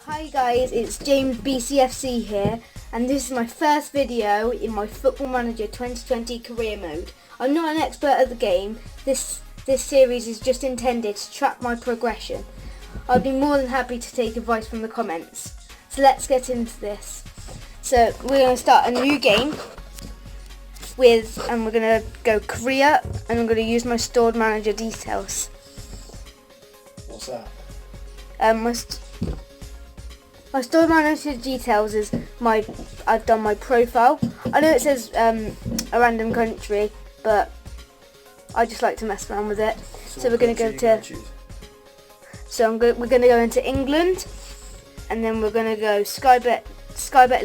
Hi guys, it's James BCFC here, and this is my first video in my Football Manager 2020 career mode. I'm not an expert at the game. This series is just intended to track my progression. I'd be more than happy to take advice from the comments. So let's get into this. So we're going to start a new game and we're going to go career, and I'm going to use my stored manager details. What's that? My stored manager details is I've done my profile. I know it says a random country, but I just like to mess around with it. So we're going to go to. We're going to go into England, and then we're going to go Sky Bet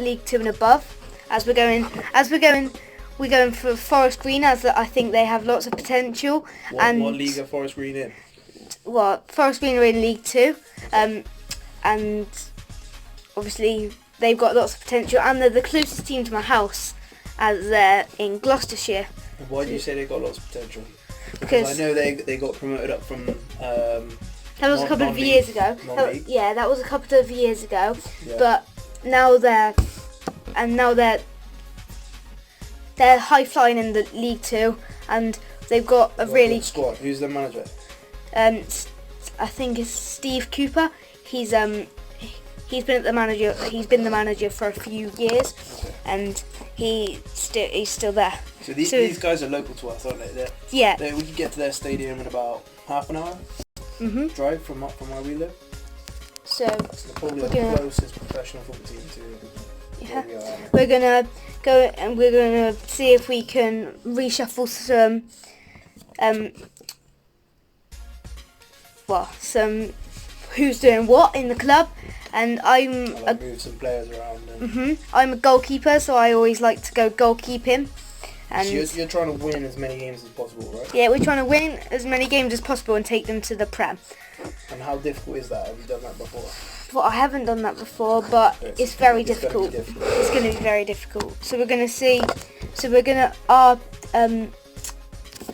League 2 and above. We're going for Forest Green, as I think they have lots of potential. What league are Forest Green in? Forest Green are in League 2, and obviously they've got lots of potential, and they're the closest team to my house, as they're in Gloucestershire. Why do you say they've got lots of potential? Because I know they got promoted up from. That was a couple of years ago. That was a couple of years ago. Yeah. But now they're high flying in the League 2, and they've got a really squad. Who's the manager? I think it's Steve Cooper. He's been the manager for a few years, and he's still there. So these guys are local to us, aren't they? Yeah. We can get to their stadium in about half an hour. Drive from where we live. So they're probably the closest professional football team to where we are. We're gonna go and we're gonna see if we can reshuffle some who's doing what in the club, and move some players around. I'm a goalkeeper, so I always like to go goalkeeping. And so you're trying to win as many games as possible, right? Yeah, we're trying to win as many games as possible and take them to the Prem. And how difficult is that? Have you done that before? Well, I haven't done that before, but it's very difficult. It's going to be very difficult. So we're going to see. So we're going to our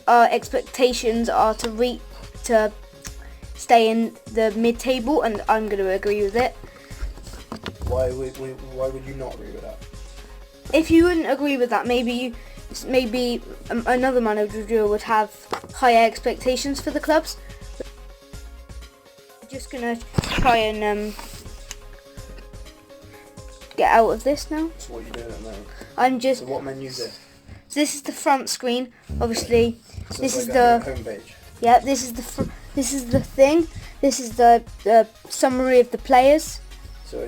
expectations are to stay in the mid-table, and I'm going to agree with it. Why would you not agree with that? If you wouldn't agree with that, maybe another manager would have higher expectations for the clubs. I'm just gonna try and get out of this now. So what are you doing at the moment? So what menu is this? So this is the front screen, obviously. So this is the homepage. Yeah, this is the thing. This is the summary of the players. So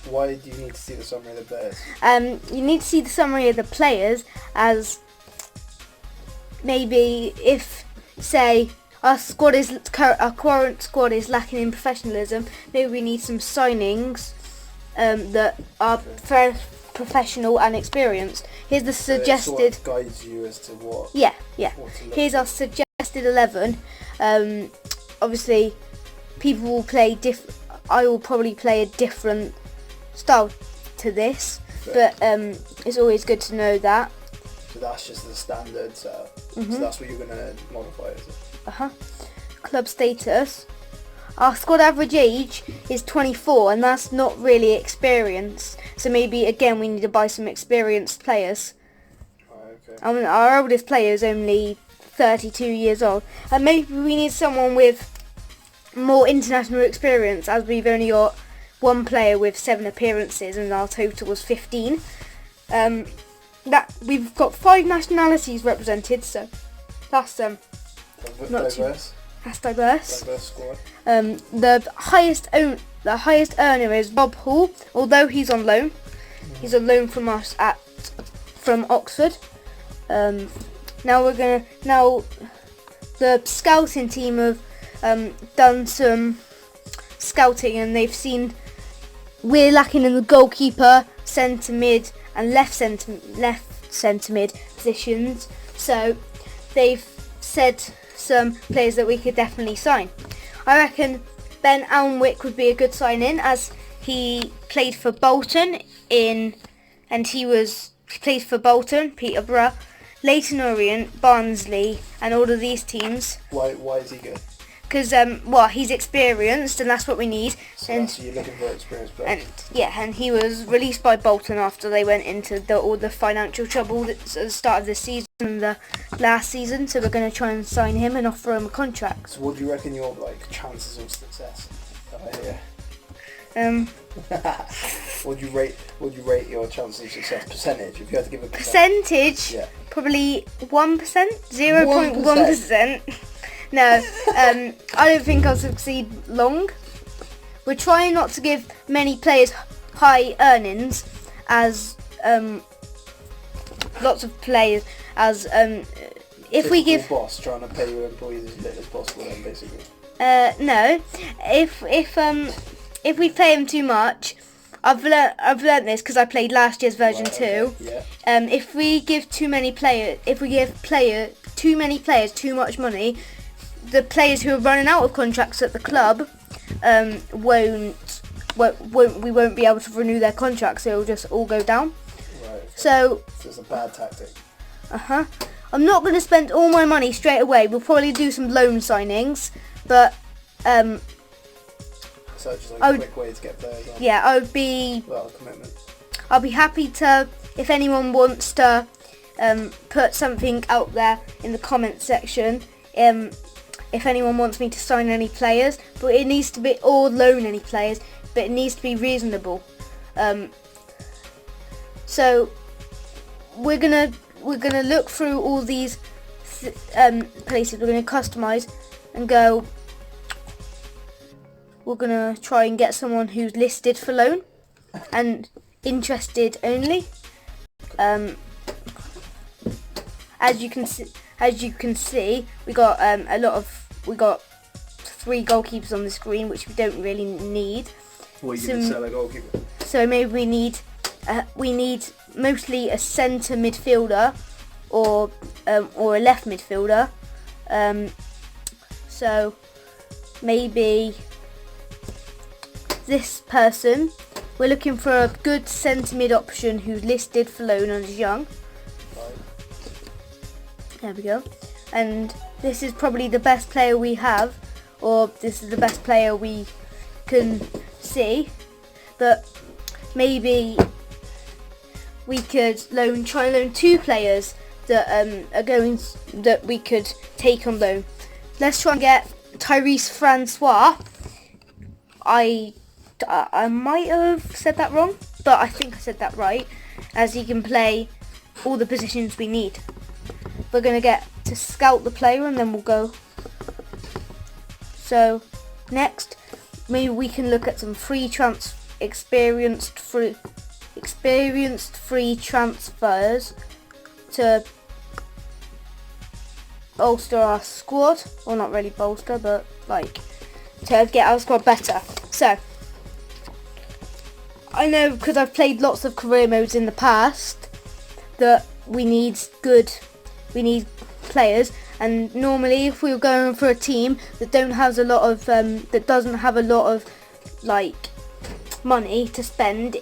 why do you need to see the summary of the players? You need to see the summary of the players, as maybe if, say, our current squad is lacking in professionalism, maybe we need some signings that are very professional and experienced. Here's the suggested. It sort of guides you as to what. Yeah. What to look Here's our suggested 11. Obviously, people will play different. I will probably play a different style to this, but it's always good to know that. So that's just the standard setup. So that's what you're going to modify, is it? Club status. Our squad average age is 24, and that's not really experience. So maybe again we need to buy some experienced players. Okay. I mean, our oldest player is only 32 years old, and maybe we need someone with more international experience, as we've only got one player with 7 appearances and our total was 15. That we've got 5 nationalities represented, so that's not diverse. That's diverse. Diverse squad. The highest earner is Rob Hall, although he's on loan. He's on loan from us from Oxford. Now the scouting team have done some scouting, and they've seen we're lacking in the goalkeeper, centre mid, and left centre mid positions. So they've said some players that we could definitely sign. I reckon Ben Alnwick would be a good sign-in, as he played for Bolton Peterborough, Leyton Orient, Barnsley, and all of these teams. Why is he good? because he's experienced, and that's what we need. So you're looking for experienced players. And he was released by Bolton after they went into all the financial trouble at the start of this season and the last season. So we're going to try and sign him and offer him a contract. So what do you reckon your chances of success are here? Would you rate your chances of success percentage if you had to give a percentage? Yeah. Probably 1%, 0.1%. No, I don't think I'll succeed long. We're trying not to give many players high earnings, as lots of players, as if we give boss trying to pay your employees as little as possible, then basically. No, if we pay them too much, I've learnt this because I played last year's version 2. Okay, yeah. If we give too many players, too many players too much money, the players who are running out of contracts at the club we won't be able to renew their contracts. It'll just all go down. Right. Okay. So it's a bad tactic. I'm not going to spend all my money straight away. We'll probably do some loan signings, but so it's just a quick way to get players on. Yeah, I would be. Without a commitment. I'll be happy to, if anyone wants to put something out there in the comments section. If anyone wants me to sign any players, but it needs to be, or loan any players, but it needs to be reasonable. So we're gonna look through all these places. We're gonna customize and go. We're gonna try and get someone who's listed for loan and interested only. As you can see, we got we got 3 goalkeepers on the screen, which we don't really need. What are you going to sell a goalkeeper? So maybe we need mostly a centre midfielder or a left midfielder. So maybe this person. We're looking for a good centre mid option who's listed for loan and is young. Right. There we go. And this is probably the best player we have, or this is the best player we can see. But maybe we could try and loan 2 players that that we could take on loan. Let's try and get Tyrese Francois. I might have said that wrong, but I think I said that right, as he can play all the positions we need. We're going to get to scout the player and then we'll go. So next, maybe we can look at some experienced free transfers to bolster our squad, or not really bolster, but to get our squad better. So I know, because I've played lots of career modes in the past, that we need players, and normally if we were going for a team that doesn't have a lot of money to spend,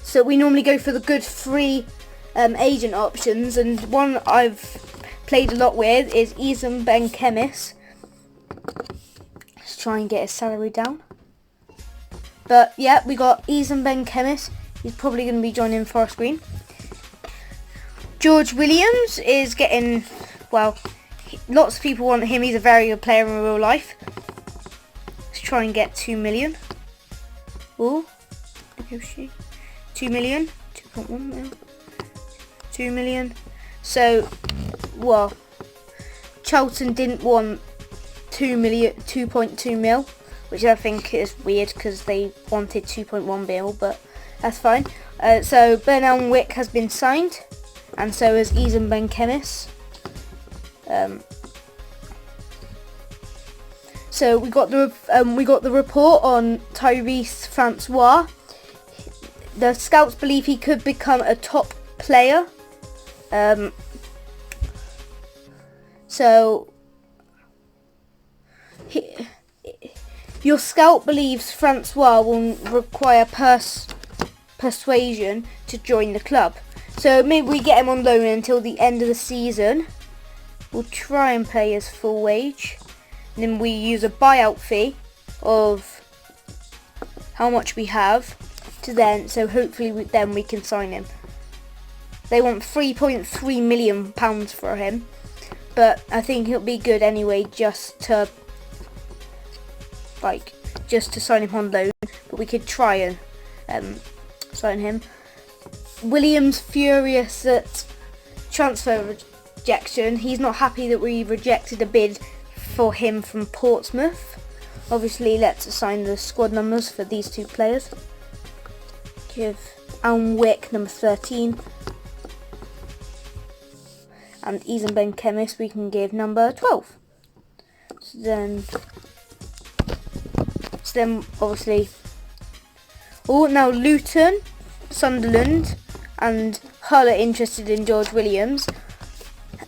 so we normally go for the good free agent options, and one I've played a lot with is Izan Ben Chemis. Let's try and get his salary down. But yeah, we got Izan Ben Chemis. He's probably going to be joining Forest Green. George Williams is getting, lots of people want him. He's a very good player in real life. Let's try and get 2 million. Ooh, 2 million, 2.1 mil, 2 million. So, Charlton didn't want 2.2 mil, which I think is weird because they wanted 2.1 mil, but that's fine. So Ben Wick has been signed, and so has Izan Ben Chemis. So we got the report on Tyrese Francois. The scouts believe he could become a top player. Your scout believes Francois will require persuasion to join the club. So maybe we get him on loan until the end of the season. We'll try and pay his full wage. And then we use a buyout fee of how much we have to then, so hopefully then we can sign him. They want £3.3 million for him, but I think it'll be good anyway just to sign him on loan. But we could try and sign him. Williams furious at transfer rejection. He's not happy that we rejected a bid for him from Portsmouth. Obviously, let's assign the squad numbers for these two players. Give Alnwick number 13. And Eason Ben Chemist we can give number 12. So then obviously, now Luton, Sunderland and Hull are interested in George Williams.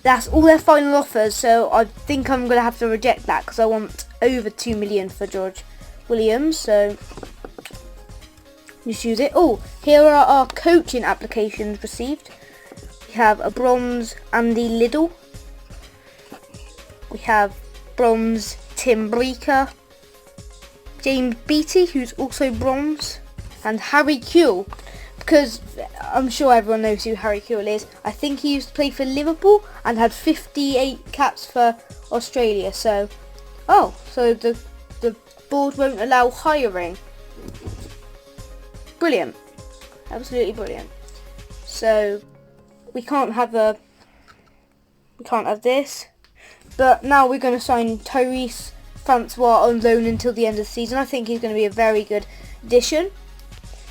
That's all their final offers, so I think I'm going to have to reject that because I want over 2 million for George Williams, so just use it. Oh, here are our coaching applications received. We have a bronze Andy Liddell. We have bronze Tim Breaker. James Beattie, who's also bronze. And Harry Kewell, because I'm sure everyone knows who Harry Kewell is. I think he used to play for Liverpool and had 58 caps for Australia. So the board won't allow hiring. Brilliant, absolutely brilliant. So we can't have this. But now we're going to sign Tyrese Francois on loan until the end of the season. I think he's going to be a very good addition.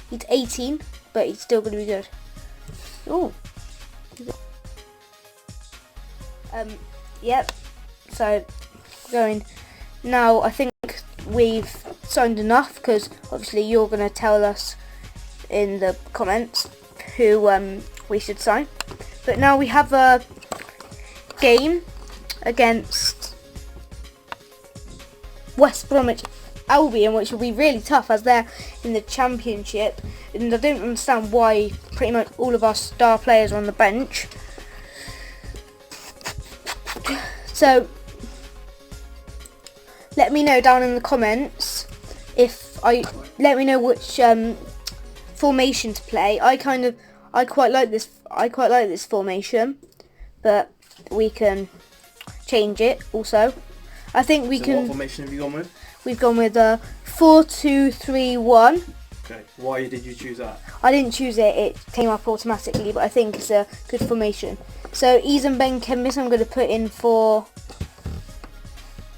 He's 18, but he's still going to be good. Oh. Yep. So, going now. I think we've signed enough because obviously you're going to tell us in the comments who we should sign. But now we have a game against West Bromwich Albion, which will be really tough as they're in the Championship, and I don't understand why pretty much all of our star players are on the bench. So let me know down in the comments let me know which formation to play. I quite like this formation, but we can change it also. I think we can. What formation have you gone with? We've gone with a 4-2-3-1. Okay. Why did you choose that? I didn't choose it; it came up automatically. But I think it's a good formation. So Eason Ben Chemist, I'm going to put in for.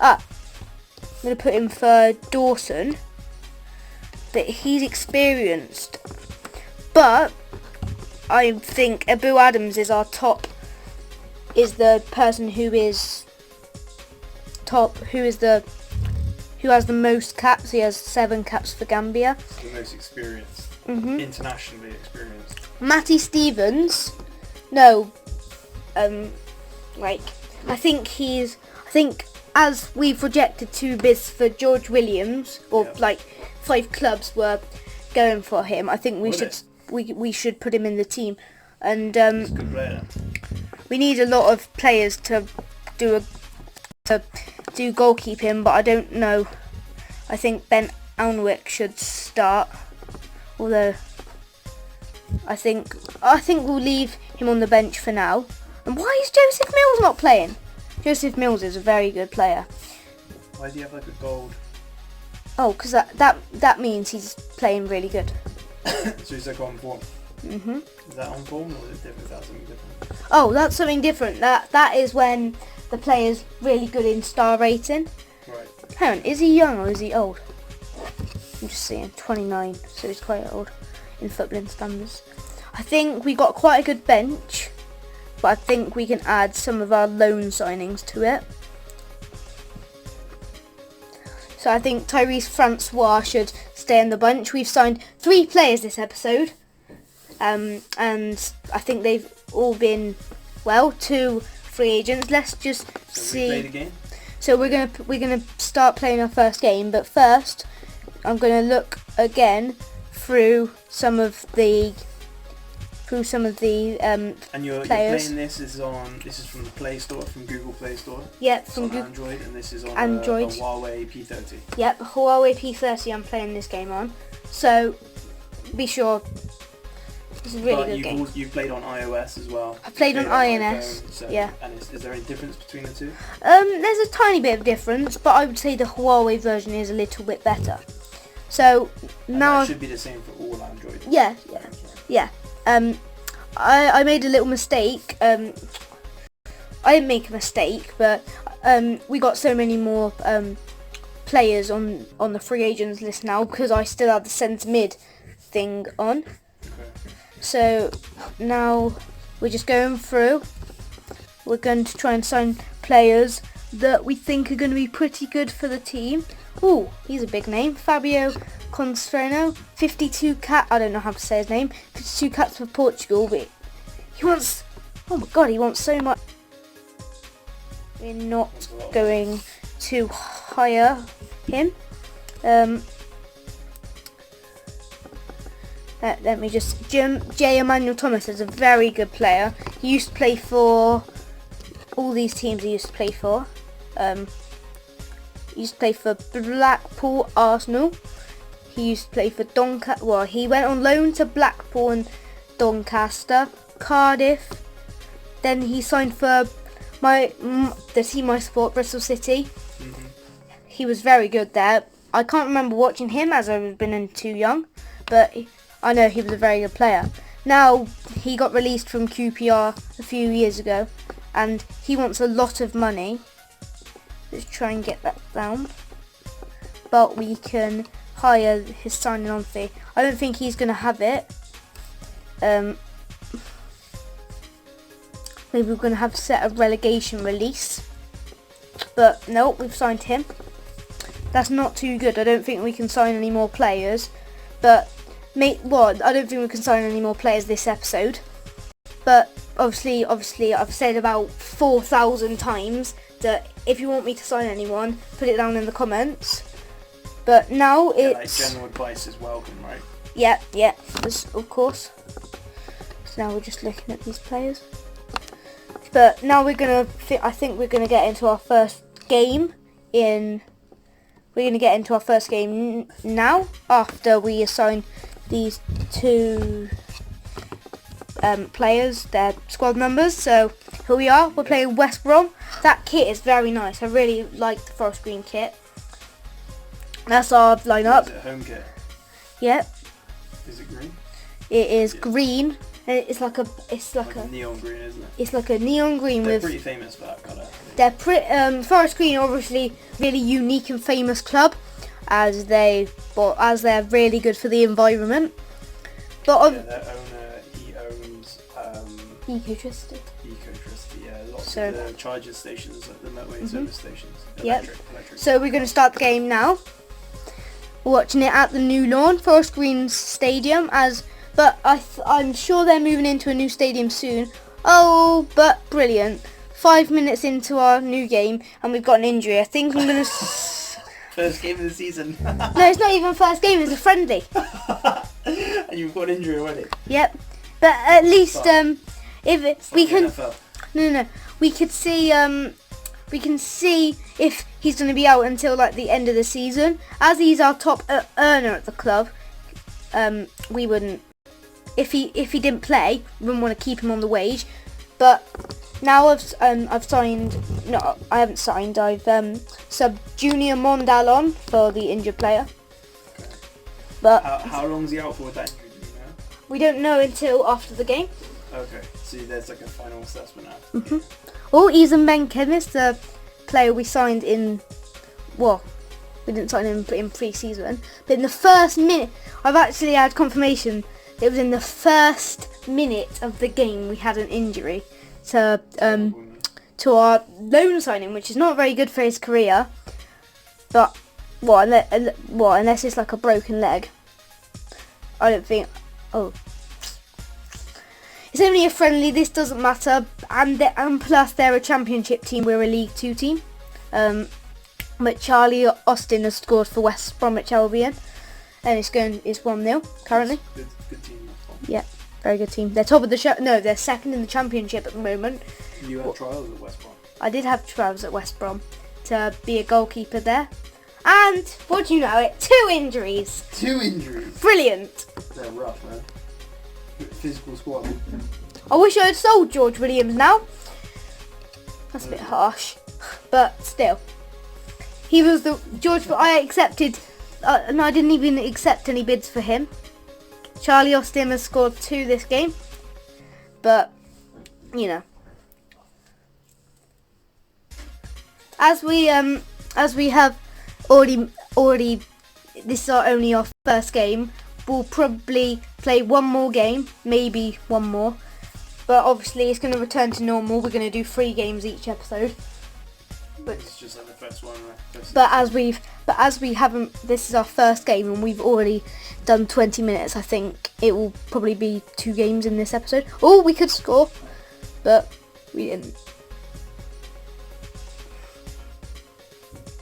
I'm going to put in for Dawson, but he's experienced. But I think Abu Adams is our top. Is the person who is top? Who has the most caps? He has 7 caps for Gambia. The most experienced. Internationally experienced. Matty Stevens. No. I think as we've rejected 2 bids for George Williams, or 5 clubs were going for him. I think we should put him in the team, and He's a good player. we need a lot of players to do goalkeeping, but I don't know. I think Ben Alnwick should start, although I think we'll leave him on the bench for now. And why is Joseph Mills not playing? Joseph Mills is a very good player. Why does he have like a gold? Oh, because that means he's playing really good. So he's like on form. Mhm. Is that on form or is it different? Is that something different? Oh, that's something different. That is when the player's really good in star rating. Right. Hang on, is he young or is he old? I'm just seeing, 29, so he's quite old in footballing standards. I think we got quite a good bench, but I think we can add some of our loan signings to it. So I think Tyrese Francois should stay in the bunch. We've signed 3 players this episode, and I think they've all been 2 free agents. Let's just see. We play the game? So we're gonna start playing our first game, but first I'm gonna look again through some of the through some of the And you're players. playing this is from the Play Store, from Google Play Store. Yep, It's from on Google. Android, and this is on Android. a Huawei P30. Yep, Huawei P30 I'm playing this game on. So be sure. It's a really good game. You've played on iOS as well. I played on iOS, iPhone, so, yeah. And is there any difference between the two? There's a tiny bit of difference, but I would say the Huawei version is a little bit better. So And now that should be the same for all Android. Yeah. I made a little mistake. I didn't make a mistake, but we got so many more players on the free agents list now because I still have the centre mid thing on. Okay. So now we're just going through. We're going to try and sign players that we think are going to be pretty good for the team. Ooh, he's a big name. Fabio Constrano, 52 cat. I don't know how to say his name. 52 cats for Portugal, but he wants. Oh my god, he wants so much. We're not going to hire him. Let me just. J. Emmanuel Thomas is a very good player. He used to play for all these teams. He used to play for. He used to play for Blackpool, Arsenal. He used to play for Doncaster. Well, he went on loan to Blackpool and Doncaster, Cardiff. Then he signed for the team I support, Bristol City. Mm-hmm. He was very good there. I can't remember watching him as I've been too young, but I know he was a very good player. Now he got released from QPR a few years ago, and he wants a lot of money. Let's try and get that down. But we can hire his signing on fee. I don't think he's going to have it. Maybe we're going to have to set a relegation release. But no, we've signed him. That's not too good. I don't think we can sign any more players. But I don't think we can sign any more players this episode. But obviously, I've said about 4,000 times that if you want me to sign anyone, put it down in the comments. But now it's... Like general advice is welcome, right? Yeah, of course. So now we're just looking at these players. But now I think we're gonna get into our first game We're gonna get into our first game now after we assign these two players, their squad members. So here we are. We're playing West Brom. That kit is very nice. I really like the forest green kit. That's our lineup. Is it a home kit? Yep. Is it green? It is green. It's like a neon green, isn't it? It's like a neon green. They're with. pretty famous for that colour. They're forest green, obviously, really unique and famous club, as they're really good for the environment. But their owner, he owns Ecotricity. Ecotricity, yeah, lots So- of the charging stations, like the motorway service stations. Yep. Electric. So we're going to start the game now. We're watching it at the new lawn, Forest Green Stadium, but I'm sure they're moving into a new stadium soon. Oh, but brilliant. 5 minutes into our new game and we've got an injury. I think I'm going to... First game of the season. No, it's not even first game, it's a friendly. And you've got an injury already. Yep. But at least if we can... NFL. No. We can see if he's going to be out until like the end of the season. As he's our top earner at the club, we wouldn't. If he didn't play, we wouldn't want to keep him on the wage. But now I've signed. No, I haven't signed. I've subbed Junior Mondal on for the injured player. Okay. But How long's he out for with that injury? Do you know? we don't know until after the game. Okay. See, there's like a final assessment after. Oh, Ethan Benkemis, the player we signed in. Well, we didn't sign him in pre-season, but in the first minute, I've actually had confirmation. It was in the first minute of the game we had an injury to our loan signing, which is not very good for his career. But unless it's like a broken leg, I don't think. Oh, it's only a friendly. This doesn't matter, and plus they're a championship team. We're a League 2 team. But Charlie Austin has scored for West Bromwich Albion, and it's 1-0 currently. Good team. Yeah. Very good team. They're top of the no, they're second in the championship at the moment. You had trials at West Brom. I did have trials at West Brom to be a goalkeeper there. And, what do you know it, 2 injuries. 2 injuries? Brilliant. They're rough, man. Physical squad. I wish I had sold George Williams now. That's a bit harsh. But still. He was the... I accepted... and I didn't even accept any bids for him. Charlie Austin has scored 2 this game. But, you know. As we have already, this is only our first game. We'll probably play one more game, maybe one more. But obviously it's going to return to normal. We're going to do 3 games each episode. But it's just like the first one, right? As we haven't, this is our first game and we've already done 20 minutes. I think it will probably be 2 games in this episode. Oh, we could score, but we didn't.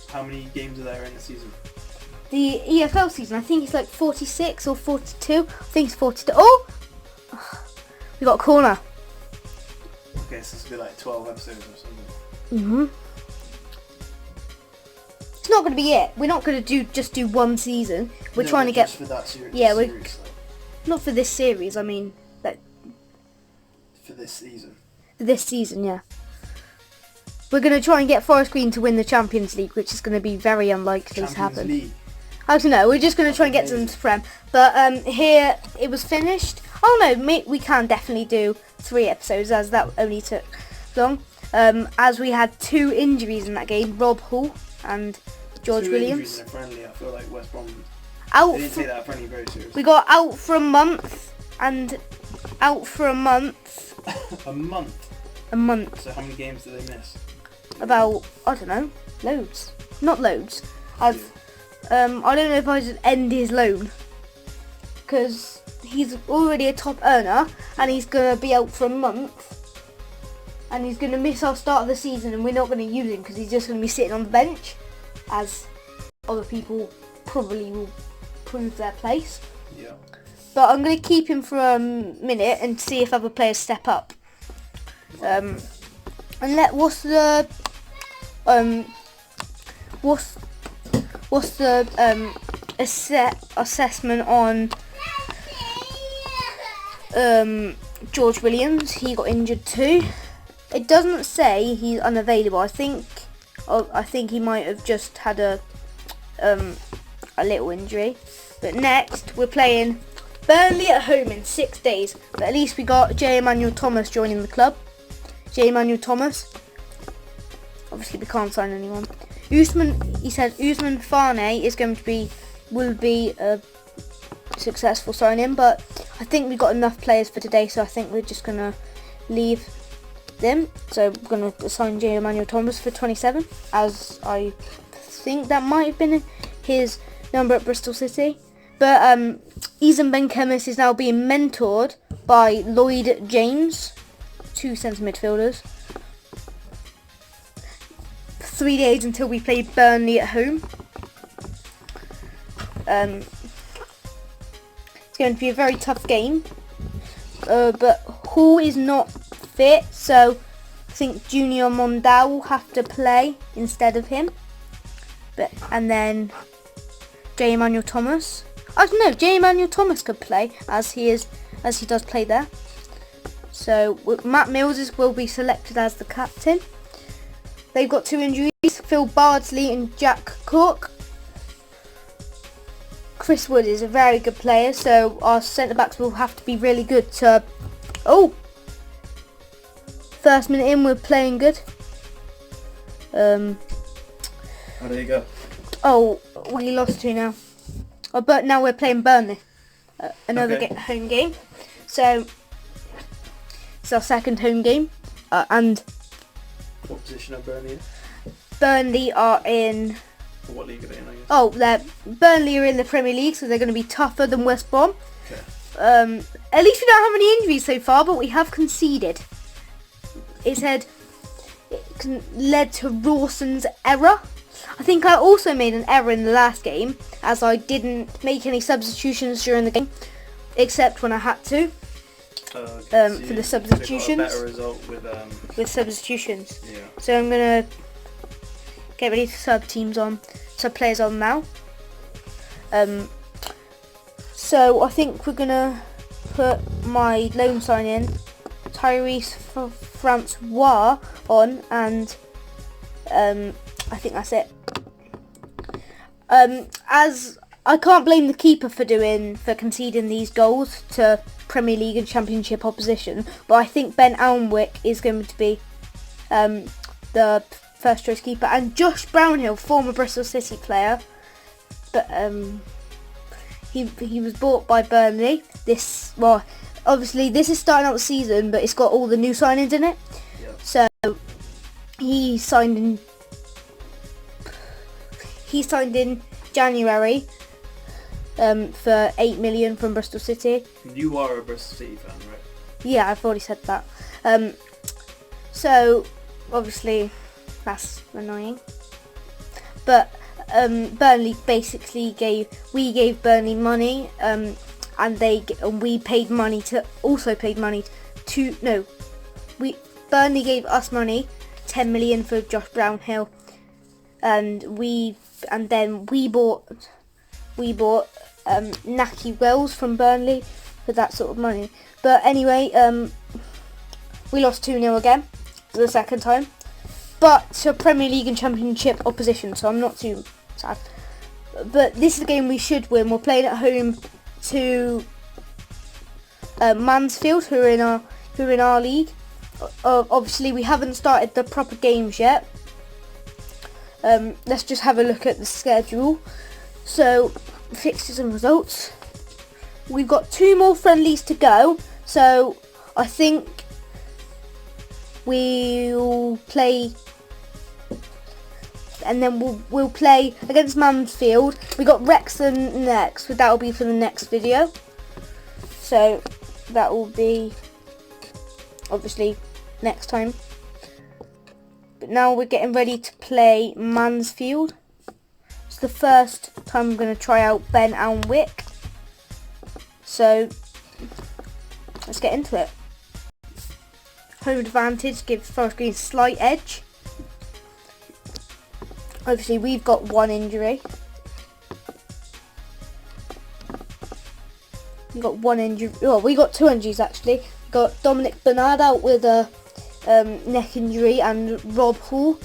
How many games are there in the season? The EFL season, I think it's like 46 or 42. I think it's 42. Oh! We got a corner. Okay, so it's going to be like 12 episodes or something. Mm-hmm. It's not going to be it. We're not going to just do one season. We're trying to get... for that series. Yeah, series, not for this series, I mean... For this season? This season, yeah. We're going to try and get Forest Green to win the Champions League, which is going to be very unlikely to happen. League. I don't know, we're just going to try and get them to Prem. But here, it was finished. Oh no, we can definitely do 3 episodes, as that only took long. As we had 2 injuries in that game, Rob Hall and George Williams. 2 injuries in a friendly, I feel like West Brom... They didn't take that friendly very seriously. We got out for a month, and out for a month. A month? A month. So how many games did they miss? About, I don't know, loads. Not loads. I don't know if I should end his loan. Because he's already a top earner and he's going to be out for a month. And he's going to miss our start of the season and we're not going to use him because he's just going to be sitting on the bench. As other people probably will prove their place. Yeah. But I'm going to keep him for a minute and see if other players step up. And what's the assessment on George Williams? He got injured too. It doesn't say he's unavailable. I think he might have just had a little injury. But next we're playing Burnley at home in 6 days. But at least we got J. Emmanuel Thomas joining the club. J. Emmanuel Thomas. Obviously we can't sign anyone. He said Usman Fane will be a successful signing, but I think we got enough players for today, so I think we're just gonna leave them. So we're gonna assign J. Emmanuel Thomas for 27, as I think that might have been his number at Bristol City. But Izan Ben-Kemis is now being mentored by Lloyd James, 2 centre midfielders. 3 days until we play Burnley at home. It's going to be a very tough game. But Hall is not fit, so I think Junior Mondal will have to play instead of him. And then J. Emmanuel Thomas. I don't know, J. Emmanuel Thomas could play as he does play there. So Matt Mills will be selected as the captain. They've got 2 injuries, Phil Bardsley and Jack Cork. Chris Wood is a very good player, so our centre-backs will have to be really good to... Oh! First minute in, we're playing good. How did it go? Oh, we lost 2 now. Oh, but now we're playing Burnley. Another home game. So, it's our second home game. And... What position are Burnley in? Burnley are in... What league are they in, I guess? Oh, Burnley are in the Premier League, so they're going to be tougher than West Brom. Okay. At least we don't have any injuries so far, but we have conceded. It led to Rawson's error. I think I also made an error in the last game, as I didn't make any substitutions during the game, except when I had to. Okay, for the so substitutions. got a better result With substitutions. yeah. So I'm gonna get ready to sub players on now. So I think we're gonna put my loan sign in, Tyrese Francois on, and I think that's it. As I can't blame the keeper for conceding these goals to Premier League and Championship opposition, but I think Ben Alnwick is going to be the first choice keeper, and Josh Brownhill, former Bristol City player, but he was bought by Burnley. Obviously this is starting out the season, but it's got all the new signings in it. Yeah. So he signed in January for 8 million from Bristol City. You are a Bristol City fan, right? Yeah, I've already said that. So obviously that's annoying. But Burnley basically gave Burnley money, and we paid money to Burnley gave us money, 10 million for Josh Brownhill, and then we bought Naki Wells from Burnley for that sort of money. But anyway, we lost 2-0 again for the second time, but to Premier League and Championship opposition, so I'm not too sad. But this is a game we should win. We're playing at home to Mansfield, who are in our league. Obviously we haven't started the proper games yet. Let's just have a look at the schedule. So, fixtures and results. We've got 2 more friendlies to go, so I think we'll play, and then we'll play against Mansfield. We got Wrexham next, but that will be for the next video. So that will be obviously next time. But now we're getting ready to play Mansfield. It's the first time I'm going to try out Ben Alnwick. So let's get into it. Home advantage gives Forest Green a slight edge. Obviously we've got 1 injury. We got 1 injury. Oh, we got 2 injuries actually. We got Dominic Bernard out with a neck injury, and Rob Hall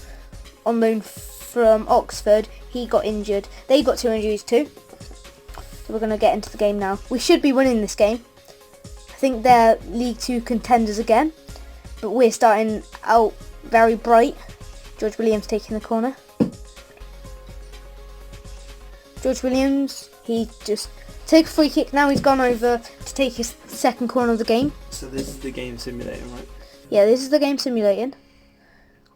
on loan from Oxford. He got injured. They got 2 injuries too. So we're going to get into the game now. We should be winning this game. I think they're League 2 contenders again, but we're starting out very bright. George Williams taking the corner. George Williams, he just took a free kick. Now he's gone over to take his second corner of the game. So this is the game simulator, right? Yeah, this is the game simulating.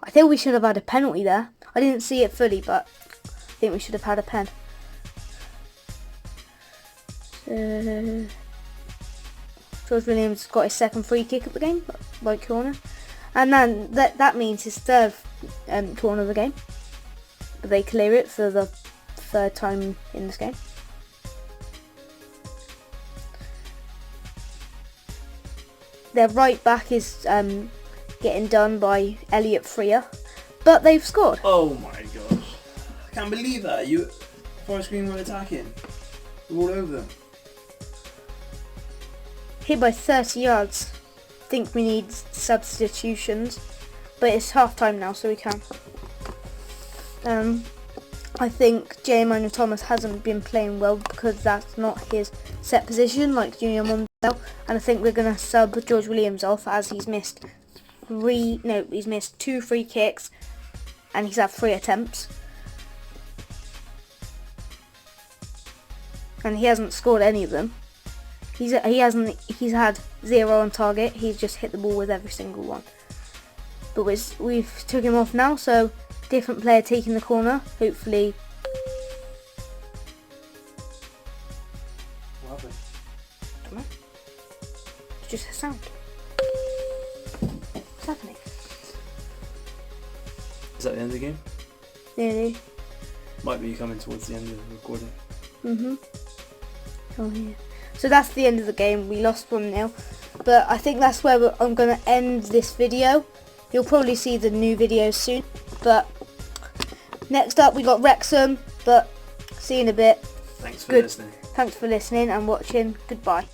I think we should have had a penalty there. I didn't see it fully, but I think we should have had a pen. George Williams got his second free kick of the game, right corner. And then that means his third corner of the game. But they clear it for the third time in this game. Their right back is getting done by Elliot Freer, but they've scored. Oh my gosh. I can't believe that. Forest Green were attacking. We're all over them. Hit by 30 yards. Think we need substitutions, but it's half time now, so we can. I think J. Emmanuel Thomas hasn't been playing well because that's not his set position like Junior Mondale, and I think we're going to sub George Williams off as he's missed 2 free kicks and he's had 3 attempts. And he hasn't scored any of them. He's had 0 on target. He's just hit the ball with every single one. But we've took him off now, so different player taking the corner. Hopefully. What happened? Don't know. It's just a sound. What's happening? Is that the end of the game? Nearly. Might be coming towards the end of the recording. Oh yeah. So that's the end of the game. We lost 1-0. But I think that's where I'm going to end this video. You'll probably see the new videos soon. But next up we got Wrexham. But see you in a bit. Thanks for listening. Thanks for listening and watching. Goodbye.